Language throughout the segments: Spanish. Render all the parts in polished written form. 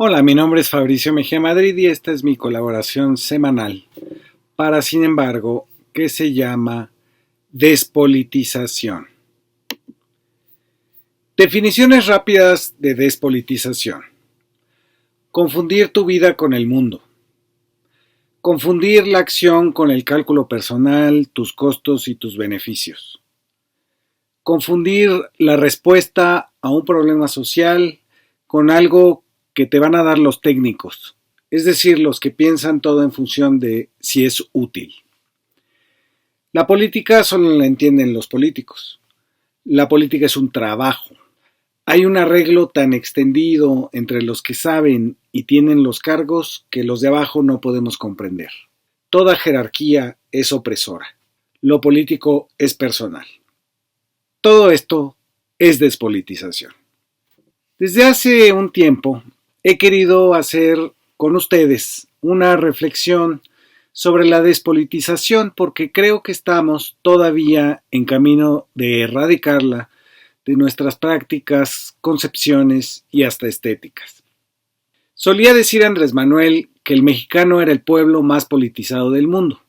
Hola, mi nombre es Fabricio Mejía Madrid y esta es mi colaboración semanal para Sin embargo, que se llama Despolitización. Definiciones rápidas de despolitización. Confundir tu vida con el mundo. Confundir la acción con el cálculo personal, tus costos y tus beneficios. Confundir la respuesta a un problema social con algo que te van a dar los técnicos, es decir, los que piensan todo en función de si es útil. La política solo la entienden los políticos. La política es un trabajo. Hay un arreglo tan extendido entre los que saben y tienen los cargos que los de abajo no podemos comprender. Toda jerarquía es opresora. Lo político es personal. Todo esto es despolitización. Desde hace un tiempo he querido hacer con ustedes una reflexión sobre la despolitización porque creo que estamos todavía en camino de erradicarla de nuestras prácticas, concepciones y hasta estéticas. Solía decir Andrés Manuel que el mexicano era el pueblo más politizado del mundo.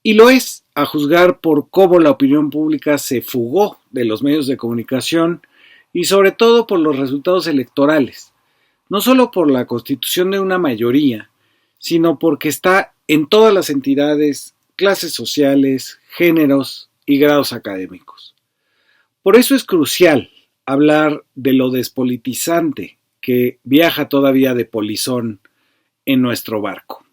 Y lo es, a juzgar por cómo la opinión pública se fugó de los medios de comunicación y sobre todo por los resultados electorales, no solo por la constitución de una mayoría, sino porque está en todas las entidades, clases sociales, géneros y grados académicos. Por eso es crucial hablar de lo despolitizante que viaja todavía de polizón en nuestro barco.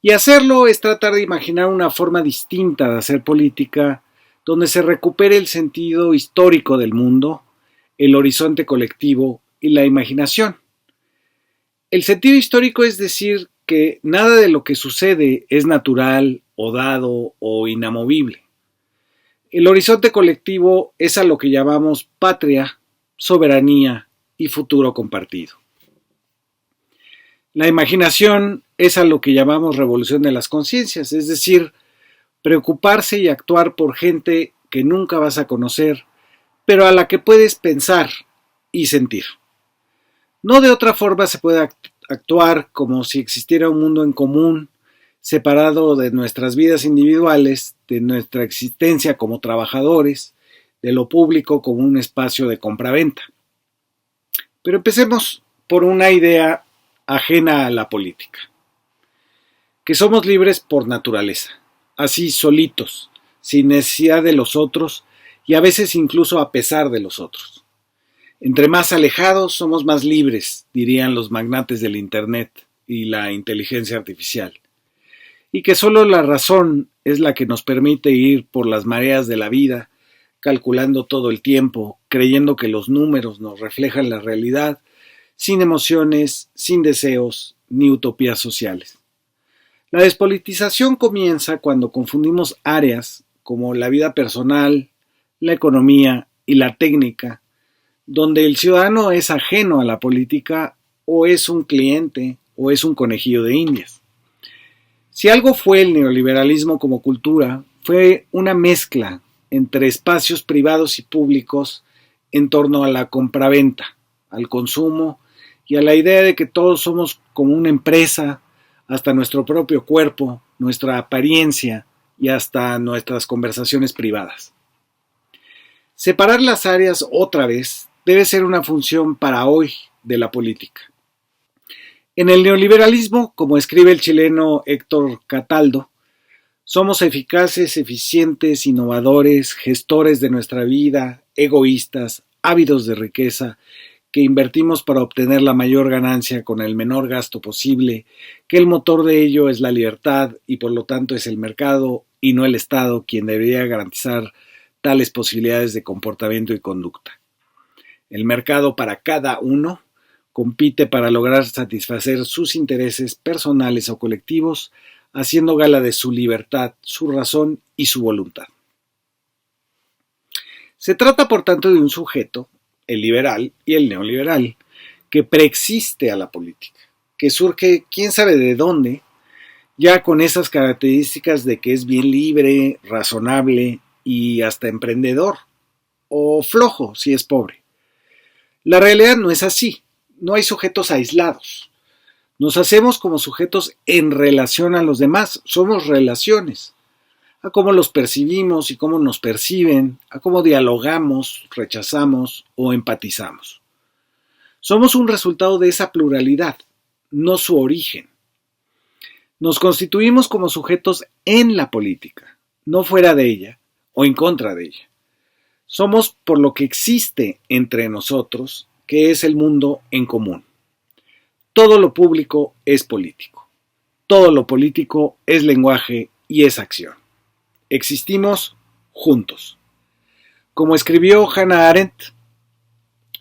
Y hacerlo es tratar de imaginar una forma distinta de hacer política donde se recupere el sentido histórico del mundo, el horizonte colectivo y la imaginación. El sentido histórico es decir que nada de lo que sucede es natural o dado o inamovible. El horizonte colectivo es a lo que llamamos patria, soberanía y futuro compartido. La imaginación es a lo que llamamos revolución de las conciencias, es decir, preocuparse y actuar por gente que nunca vas a conocer, pero a la que puedes pensar y sentir. No de otra forma se puede actuar como si existiera un mundo en común, separado de nuestras vidas individuales, de nuestra existencia como trabajadores, de lo público como un espacio de compraventa. Pero empecemos por una idea ajena a la política, que somos libres por naturaleza, así solitos, sin necesidad de los otros y a veces incluso a pesar de los otros. Entre más alejados somos más libres, dirían los magnates del Internet y la inteligencia artificial. Y que solo la razón es la que nos permite ir por las mareas de la vida, calculando todo el tiempo, creyendo que los números nos reflejan la realidad, sin emociones, sin deseos, ni utopías sociales. La despolitización comienza cuando confundimos áreas como la vida personal, la economía y la técnica, donde el ciudadano es ajeno a la política o es un cliente o es un conejillo de indias. Si algo fue el neoliberalismo como cultura, fue una mezcla entre espacios privados y públicos en torno a la compraventa, al consumo y a la idea de que todos somos como una empresa, hasta nuestro propio cuerpo, nuestra apariencia y hasta nuestras conversaciones privadas. Separar las áreas otra vez debe ser una función para hoy de la política. En el neoliberalismo, como escribe el chileno Héctor Cataldo, somos eficaces, eficientes, innovadores, gestores de nuestra vida, egoístas, ávidos de riqueza, que invertimos para obtener la mayor ganancia con el menor gasto posible, que el motor de ello es la libertad y por lo tanto es el mercado y no el Estado quien debería garantizar tales posibilidades de comportamiento y conducta. El mercado para cada uno compite para lograr satisfacer sus intereses personales o colectivos, haciendo gala de su libertad, su razón y su voluntad. Se trata, por tanto, de un sujeto, el liberal y el neoliberal, que preexiste a la política, que surge quién sabe de dónde, ya con esas características de que es bien libre, razonable y hasta emprendedor, o flojo si es pobre. La realidad no es así. No hay sujetos aislados. Nos hacemos como sujetos en relación a los demás. Somos relaciones. A cómo los percibimos y cómo nos perciben, a cómo dialogamos, rechazamos o empatizamos. Somos un resultado de esa pluralidad, no su origen. Nos constituimos como sujetos en la política, no fuera de ella o en contra de ella. Somos por lo que existe entre nosotros, que es el mundo en común. Todo lo público es político. Todo lo político es lenguaje y es acción. Existimos juntos. Como escribió Hannah Arendt,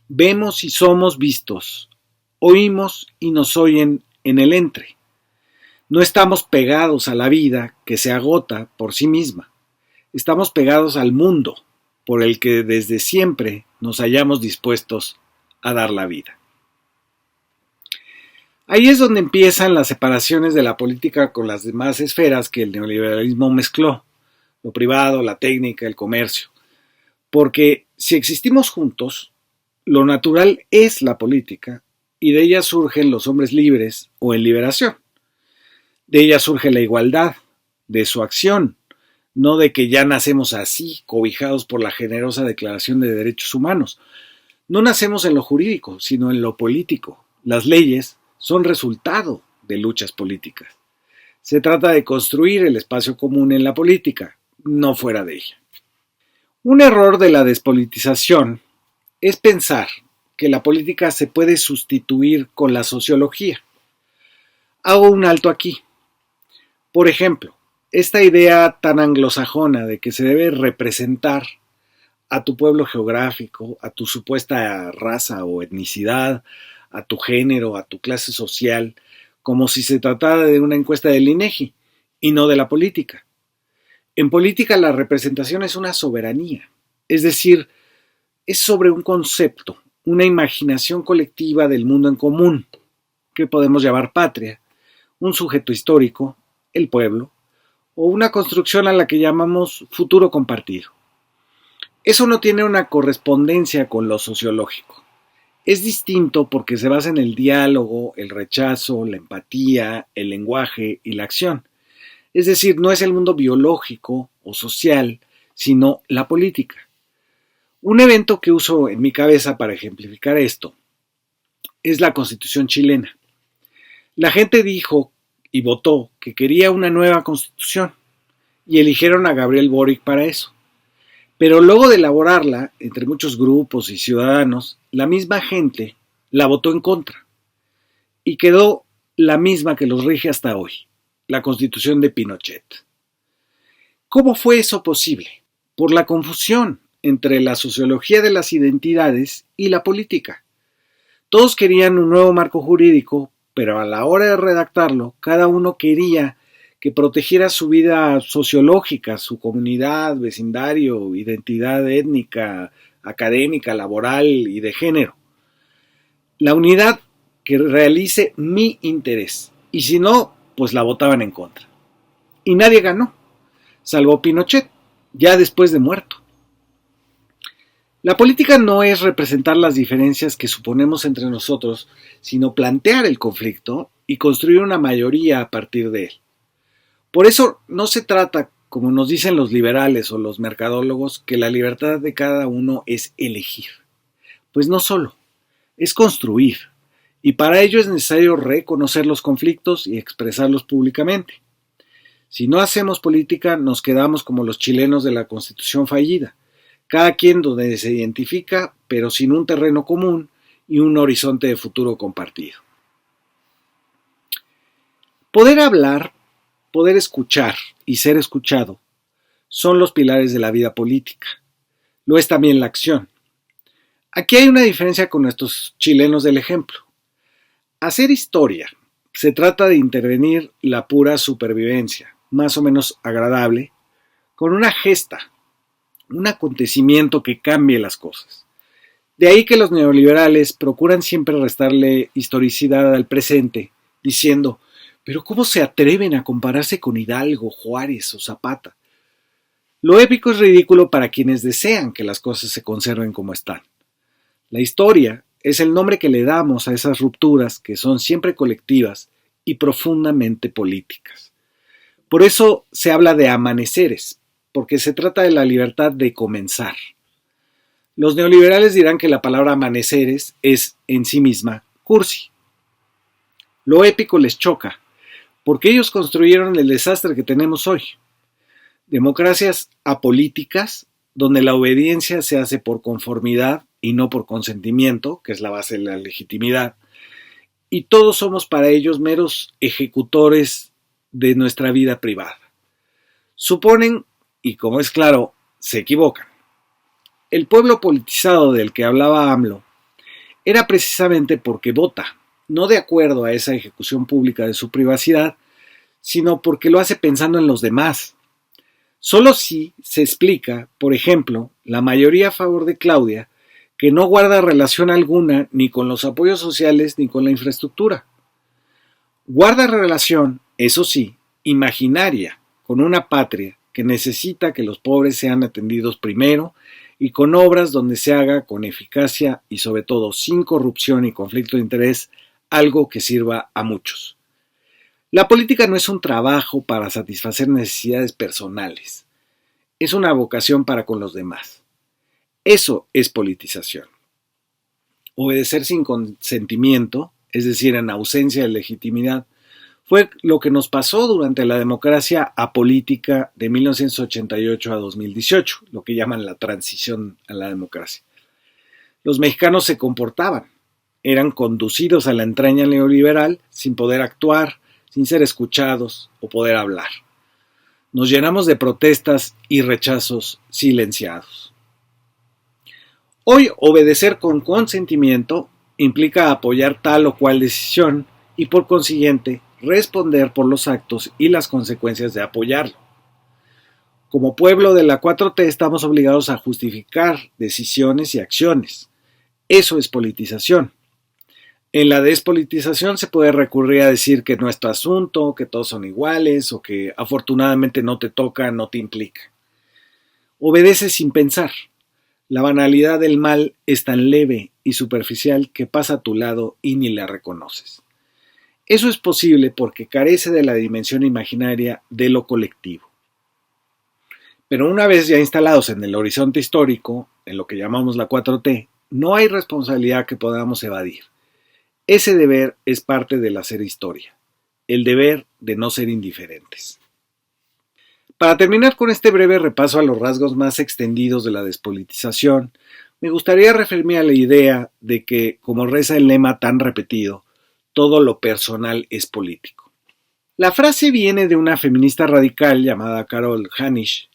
vemos y somos vistos, oímos y nos oyen en el entre. No estamos pegados a la vida que se agota por sí misma. Estamos pegados al mundo por el que desde siempre nos hallamos dispuestos a dar la vida. Ahí es donde empiezan las separaciones de la política con las demás esferas que el neoliberalismo mezcló, lo privado, la técnica, el comercio. Porque si existimos juntos, lo natural es la política y de ella surgen los hombres libres o en liberación. De ella surge la igualdad, de su acción, no de que ya nacemos así, cobijados por la generosa Declaración de Derechos Humanos. No nacemos en lo jurídico, sino en lo político. Las leyes son resultado de luchas políticas. Se trata de construir el espacio común en la política, no fuera de ella. Un error de la despolitización es pensar que la política se puede sustituir con la sociología. Hago un alto aquí. Por ejemplo, esta idea tan anglosajona de que se debe representar a tu pueblo geográfico, a tu supuesta raza o etnicidad, a tu género, a tu clase social, como si se tratara de una encuesta del INEGI y no de la política. En política la representación es una soberanía, es decir, es sobre un concepto, una imaginación colectiva del mundo en común, que podemos llamar patria, un sujeto histórico, el pueblo, o una construcción a la que llamamos futuro compartido. Eso no tiene una correspondencia con lo sociológico. Es distinto porque se basa en el diálogo, el rechazo, la empatía, el lenguaje y la acción. Es decir, no es el mundo biológico o social, sino la política. Un evento que uso en mi cabeza para ejemplificar esto es la Constitución chilena. La gente dijo y votó que quería una nueva Constitución y eligieron a Gabriel Boric para eso. Pero luego de elaborarla, entre muchos grupos y ciudadanos, la misma gente la votó en contra y quedó la misma que los rige hasta hoy, la Constitución de Pinochet. ¿Cómo fue eso posible? Por la confusión entre la sociología de las identidades y la política. Todos querían un nuevo marco jurídico, pero a la hora de redactarlo, cada uno quería que protegiera su vida sociológica, su comunidad, vecindario, identidad étnica, académica, laboral y de género. La unidad que realice mi interés. Y si no, pues la votaban en contra. Y nadie ganó, salvo Pinochet, ya después de muerto. La política no es representar las diferencias que suponemos entre nosotros, sino plantear el conflicto y construir una mayoría a partir de él. Por eso no se trata, como nos dicen los liberales o los mercadólogos, que la libertad de cada uno es elegir. Pues no solo, es construir. Y para ello es necesario reconocer los conflictos y expresarlos públicamente. Si no hacemos política, nos quedamos como los chilenos de la Constitución fallida, cada quien donde se identifica, pero sin un terreno común y un horizonte de futuro compartido. Poder hablar, poder escuchar y ser escuchado son los pilares de la vida política. Lo es también la acción. Aquí hay una diferencia con nuestros chilenos del ejemplo. Hacer historia se trata de intervenir la pura supervivencia, más o menos agradable, con una gesta, un acontecimiento que cambie las cosas. De ahí que los neoliberales procuran siempre restarle historicidad al presente, diciendo, pero ¿cómo se atreven a compararse con Hidalgo, Juárez o Zapata? Lo épico es ridículo para quienes desean que las cosas se conserven como están. La historia es el nombre que le damos a esas rupturas que son siempre colectivas y profundamente políticas. Por eso se habla de amaneceres, porque se trata de la libertad de comenzar. Los neoliberales dirán que la palabra amaneceres es en sí misma cursi. Lo épico les choca, porque ellos construyeron el desastre que tenemos hoy. Democracias apolíticas, donde la obediencia se hace por conformidad y no por consentimiento, que es la base de la legitimidad, y todos somos para ellos meros ejecutores de nuestra vida privada. Suponen, y como es claro, se equivocan. El pueblo politizado del que hablaba AMLO era precisamente porque vota, no de acuerdo a esa ejecución pública de su privacidad, sino porque lo hace pensando en los demás. Solo si se explica, por ejemplo, la mayoría a favor de Claudia, que no guarda relación alguna ni con los apoyos sociales ni con la infraestructura. Guarda relación, eso sí, imaginaria, con una patria que necesita que los pobres sean atendidos primero y con obras donde se haga con eficacia y sobre todo sin corrupción y conflicto de interés algo que sirva a muchos. La política no es un trabajo para satisfacer necesidades personales, es una vocación para con los demás. Eso es politización. Obedecer sin consentimiento, es decir, en ausencia de legitimidad, fue lo que nos pasó durante la democracia apolítica de 1988 a 2018, lo que llaman la transición a la democracia. Los mexicanos se comportaban, eran conducidos a la entraña neoliberal sin poder actuar, sin ser escuchados o poder hablar. Nos llenamos de protestas y rechazos silenciados. Hoy obedecer con consentimiento implica apoyar tal o cual decisión y por consiguiente responder por los actos y las consecuencias de apoyarlo. Como pueblo de la 4T estamos obligados a justificar decisiones y acciones. Eso es politización. En la despolitización se puede recurrir a decir que no es tu asunto, que todos son iguales o que afortunadamente no te toca, no te implica. Obedece sin pensar. La banalidad del mal es tan leve y superficial que pasa a tu lado y ni la reconoces. Eso es posible porque carece de la dimensión imaginaria de lo colectivo. Pero una vez ya instalados en el horizonte histórico, en lo que llamamos la 4T, no hay responsabilidad que podamos evadir. Ese deber es parte del hacer historia, el deber de no ser indiferentes. Para terminar con este breve repaso a los rasgos más extendidos de la despolitización, me gustaría referirme a la idea de que, como reza el lema tan repetido, todo lo personal es político. La frase viene de una feminista radical llamada Carol Hanisch,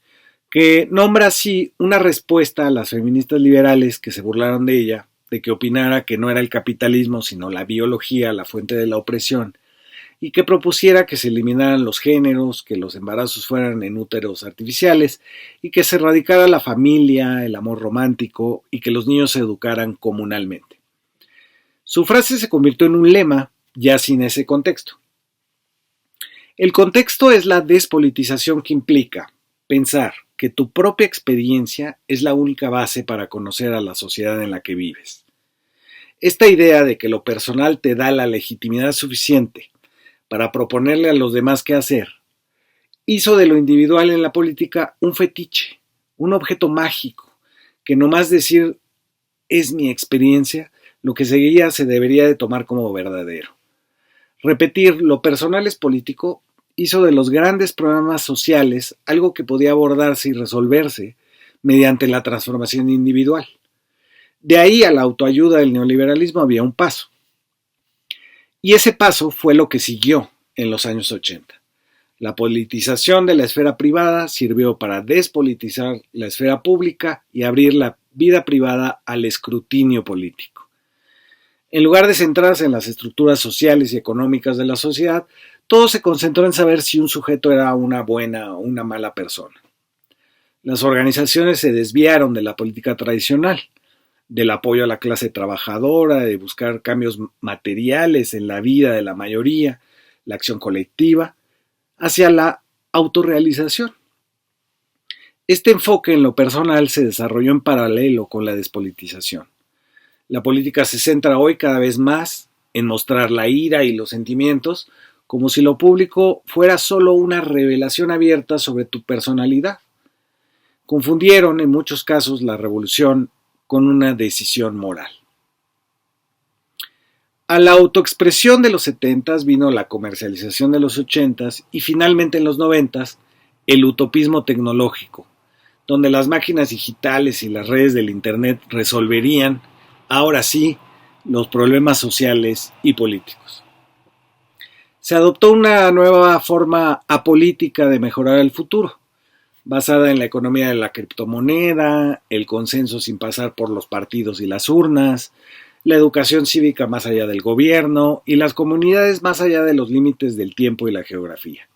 que nombra así una respuesta a las feministas liberales que se burlaron de ella, de que opinara que no era el capitalismo sino la biología la fuente de la opresión, y que propusiera que se eliminaran los géneros, que los embarazos fueran en úteros artificiales y que se erradicara la familia, el amor romántico y que los niños se educaran comunalmente. Su frase se convirtió en un lema ya sin ese contexto. El contexto es la despolitización que implica pensar que tu propia experiencia es la única base para conocer a la sociedad en la que vives. Esta idea de que lo personal te da la legitimidad suficiente para proponerle a los demás qué hacer, hizo de lo individual en la política un fetiche, un objeto mágico, que nomás decir es mi experiencia, lo que seguía se debería de tomar como verdadero. Repetir lo personal es político hizo de los grandes problemas sociales algo que podía abordarse y resolverse mediante la transformación individual. De ahí a la autoayuda del neoliberalismo había un paso. Y ese paso fue lo que siguió en los años 80. La politización de la esfera privada sirvió para despolitizar la esfera pública y abrir la vida privada al escrutinio político. En lugar de centrarse en las estructuras sociales y económicas de la sociedad, todo se concentró en saber si un sujeto era una buena o una mala persona. Las organizaciones se desviaron de la política tradicional, del apoyo a la clase trabajadora, de buscar cambios materiales en la vida de la mayoría, la acción colectiva, hacia la autorrealización. Este enfoque en lo personal se desarrolló en paralelo con la despolitización. La política se centra hoy cada vez más en mostrar la ira y los sentimientos, como si lo público fuera solo una revelación abierta sobre tu personalidad. Confundieron en muchos casos la revolución con una decisión moral. A la autoexpresión de los 70s vino la comercialización de los 80s y finalmente en los 90s el utopismo tecnológico, donde las máquinas digitales y las redes del Internet resolverían, ahora sí, los problemas sociales y políticos. Se adoptó una nueva forma apolítica de mejorar el futuro, basada en la economía de la criptomoneda, el consenso sin pasar por los partidos y las urnas, la educación cívica más allá del gobierno y las comunidades más allá de los límites del tiempo y la geografía.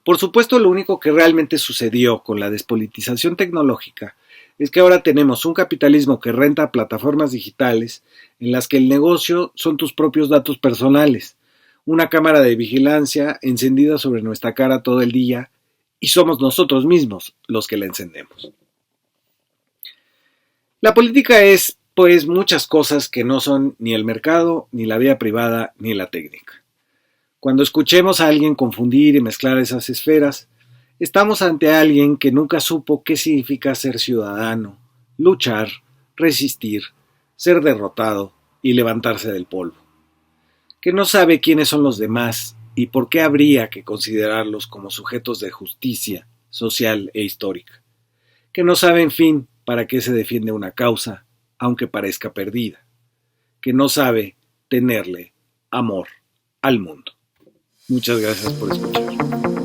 Por supuesto, lo único que realmente sucedió con la despolitización tecnológica es que ahora tenemos un capitalismo que renta plataformas digitales en las que el negocio son tus propios datos personales, una cámara de vigilancia encendida sobre nuestra cara todo el día y somos nosotros mismos los que la encendemos. La política es, pues, muchas cosas que no son ni el mercado, ni la vida privada, ni la técnica. Cuando escuchemos a alguien confundir y mezclar esas esferas, estamos ante alguien que nunca supo qué significa ser ciudadano, luchar, resistir, ser derrotado y levantarse del polvo. Que no sabe quiénes son los demás y por qué habría que considerarlos como sujetos de justicia social e histórica. Que no sabe, en fin, para qué se defiende una causa, aunque parezca perdida. Que no sabe tenerle amor al mundo. Muchas gracias por escuchar.